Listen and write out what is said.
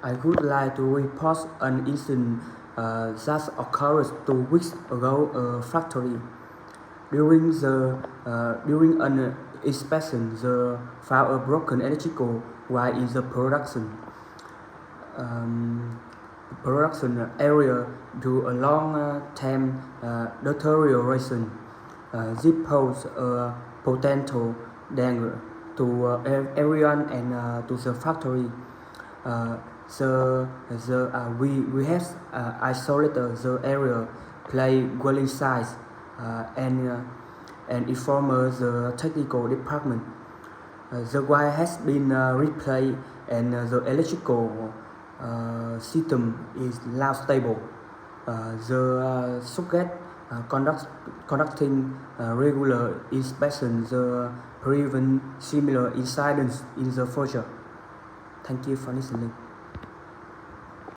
I would like to report an incident that occurred 2 weeks ago at a factory. During an inspection, they found a broken electrical wire in the production area due a long-term deterioration. This poses a potential danger to everyone and to the factory. Uh, we have isolated the area, play well inside, and informed the technical department. The wire has been replaced and the electrical system is now stable. The socket conducting regular inspections prevent similar incidents in the future. Thank you for listening.